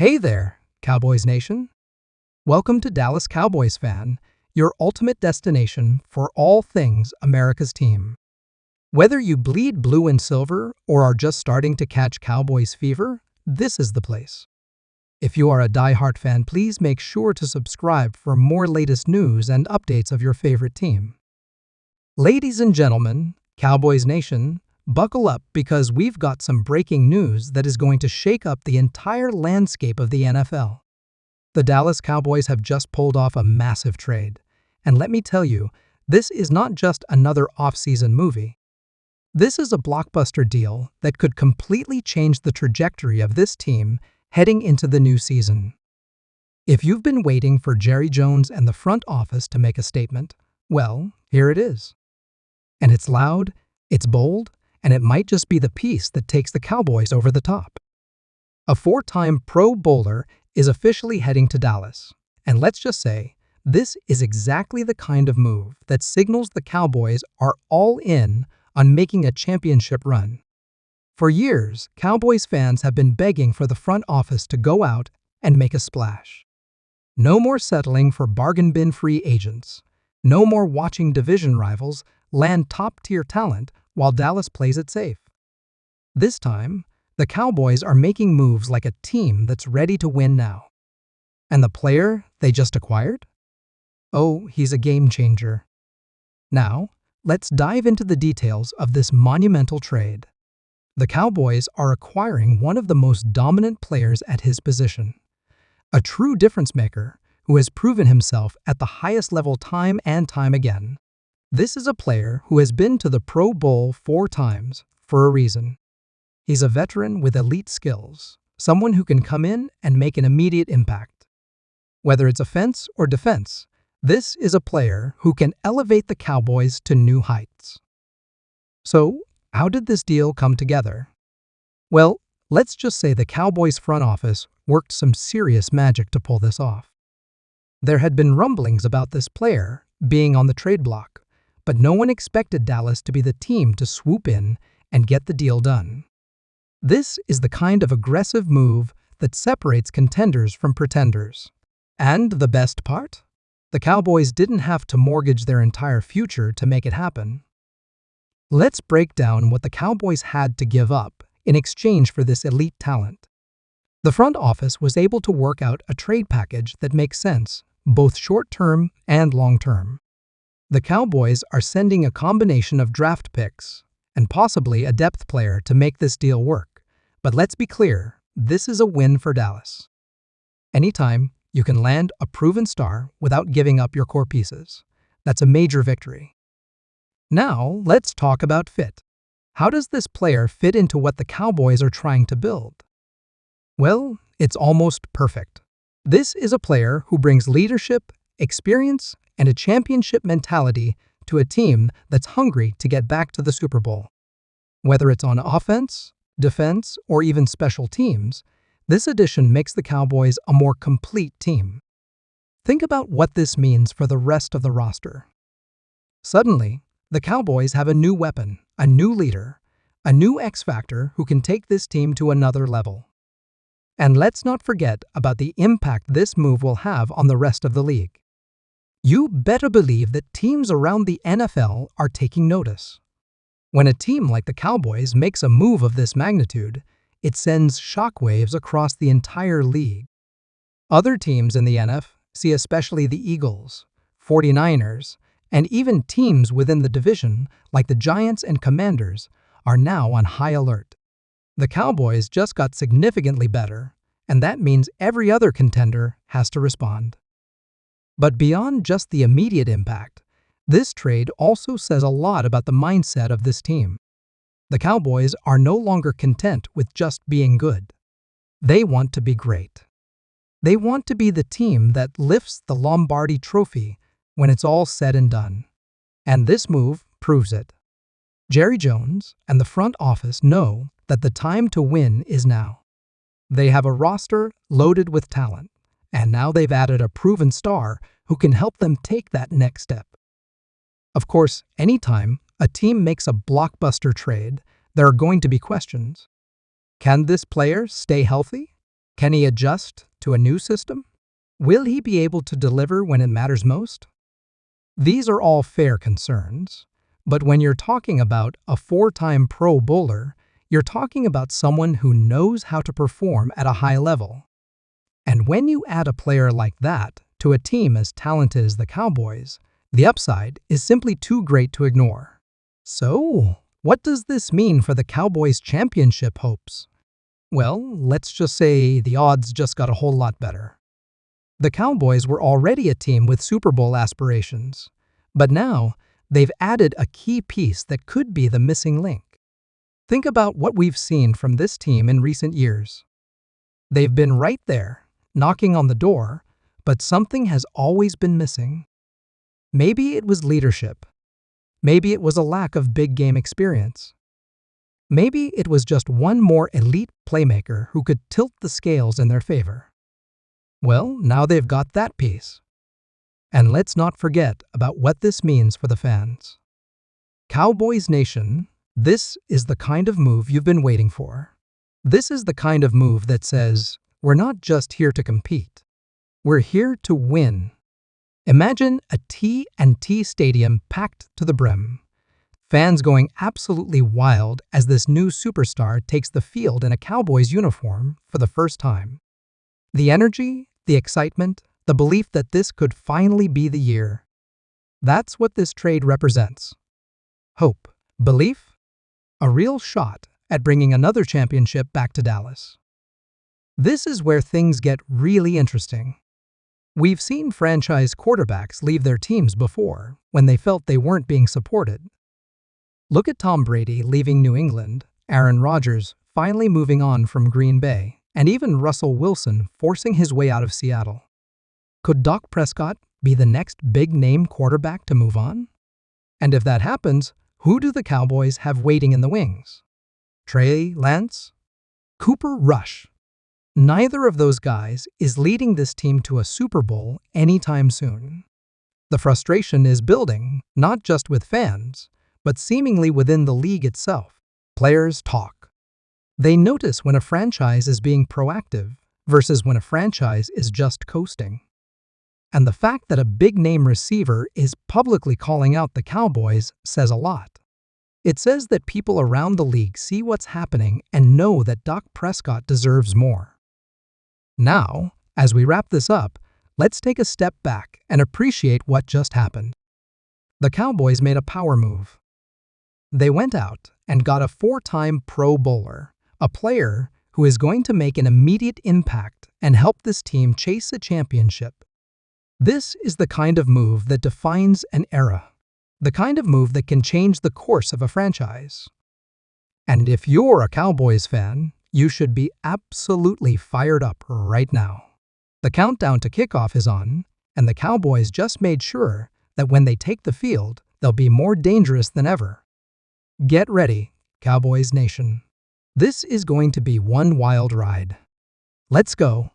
Hey there, Cowboys Nation. Welcome to Dallas Cowboys Fan, your ultimate destination for all things America's team. Whether you bleed blue and silver or are just starting to catch Cowboys fever, this is the place. If you are a diehard fan, please make sure to subscribe for more latest news and updates of your favorite team. Ladies and gentlemen, Cowboys Nation, buckle up because we've got some breaking news that is going to shake up the entire landscape of the NFL. The Dallas Cowboys have just pulled off a massive trade. And let me tell you, this is not just another off-season movie. This is a blockbuster deal that could completely change the trajectory of this team heading into the new season. If you've been waiting for Jerry Jones and the front office to make a statement, well, here it is. And it's loud, it's bold, and it might just be the piece that takes the Cowboys over the top. A four-time Pro Bowler is officially heading to Dallas, and let's just say, this is exactly the kind of move that signals the Cowboys are all in on making a championship run. For years, Cowboys fans have been begging for the front office to go out and make a splash. No more settling for bargain bin free agents. No more watching division rivals land top-tier talent while Dallas plays it safe. This time, the Cowboys are making moves like a team that's ready to win now. And the player they just acquired? Oh, he's a game changer. Now, let's dive into the details of this monumental trade. The Cowboys are acquiring one of the most dominant players at his position. A true difference maker who has proven himself at the highest level time and time again. This is a player who has been to the Pro Bowl 4 times for a reason. He's a veteran with elite skills, someone who can come in and make an immediate impact. Whether it's offense or defense, this is a player who can elevate the Cowboys to new heights. So, how did this deal come together? Well, let's just say the Cowboys front office worked some serious magic to pull this off. There had been rumblings about this player being on the trade block, but no one expected Dallas to be the team to swoop in and get the deal done. This is the kind of aggressive move that separates contenders from pretenders. And the best part? The Cowboys didn't have to mortgage their entire future to make it happen. Let's break down what the Cowboys had to give up in exchange for this elite talent. The front office was able to work out a trade package that makes sense, both short-term and long-term. The Cowboys are sending a combination of draft picks and possibly a depth player to make this deal work. But let's be clear, this is a win for Dallas. Anytime you can land a proven star without giving up your core pieces, that's a major victory. Now, let's talk about fit. How does this player fit into what the Cowboys are trying to build? Well, it's almost perfect. This is a player who brings leadership, experience, and a championship mentality to a team that's hungry to get back to the Super Bowl. Whether it's on offense, defense, or even special teams, this addition makes the Cowboys a more complete team. Think about what this means for the rest of the roster. Suddenly, the Cowboys have a new weapon, a new leader, a new X-factor who can take this team to another level. And let's not forget about the impact this move will have on the rest of the league. You better believe that teams around the NFL are taking notice. When a team like the Cowboys makes a move of this magnitude, it sends shockwaves across the entire league. Other teams in the NFC, especially the Eagles, 49ers, and even teams within the division like the Giants and Commanders, are now on high alert. The Cowboys just got significantly better, and that means every other contender has to respond. But beyond just the immediate impact, this trade also says a lot about the mindset of this team. The Cowboys are no longer content with just being good. They want to be great. They want to be the team that lifts the Lombardi Trophy when it's all said and done. And this move proves it. Jerry Jones and the front office know that the time to win is now. They have a roster loaded with talent, and now they've added a proven star who can help them take that next step. Of course, anytime a team makes a blockbuster trade, there are going to be questions. Can this player stay healthy? Can he adjust to a new system? Will he be able to deliver when it matters most? These are all fair concerns, but when you're talking about a four-time Pro Bowler, you're talking about someone who knows how to perform at a high level. And when you add a player like that to a team as talented as the Cowboys, the upside is simply too great to ignore. So, what does this mean for the Cowboys' championship hopes? Well, let's just say the odds just got a whole lot better. The Cowboys were already a team with Super Bowl aspirations, but now they've added a key piece that could be the missing link. Think about what we've seen from this team in recent years. They've been right there, knocking on the door, but something has always been missing. Maybe it was leadership. Maybe it was a lack of big game experience. Maybe it was just one more elite playmaker who could tilt the scales in their favor. Well, now they've got that piece. And let's not forget about what this means for the fans. Cowboys Nation, this is the kind of move you've been waiting for. This is the kind of move that says, we're not just here to compete. We're here to win. Imagine a T&T stadium packed to the brim. Fans going absolutely wild as this new superstar takes the field in a Cowboys uniform for the first time. The energy, the excitement, the belief that this could finally be the year. That's what this trade represents. Hope, belief, a real shot at bringing another championship back to Dallas. This is where things get really interesting. We've seen franchise quarterbacks leave their teams before when they felt they weren't being supported. Look at Tom Brady leaving New England, Aaron Rodgers finally moving on from Green Bay, and even Russell Wilson forcing his way out of Seattle. Could Dak Prescott be the next big-name quarterback to move on? And if that happens, who do the Cowboys have waiting in the wings? Trey Lance? Cooper Rush? Neither of those guys is leading this team to a Super Bowl anytime soon. The frustration is building, not just with fans, but seemingly within the league itself. Players talk. They notice when a franchise is being proactive versus when a franchise is just coasting. And the fact that a big-name receiver is publicly calling out the Cowboys says a lot. It says that people around the league see what's happening and know that Dak Prescott deserves more. Now, as we wrap this up, let's take a step back and appreciate what just happened. The Cowboys made a power move. They went out and got a four-time Pro Bowler, a player who is going to make an immediate impact and help this team chase a championship. This is the kind of move that defines an era, the kind of move that can change the course of a franchise. And if you're a Cowboys fan, you should be absolutely fired up right now. The countdown to kickoff is on, and the Cowboys just made sure that when they take the field, they'll be more dangerous than ever. Get ready, Cowboys Nation. This is going to be one wild ride. Let's go.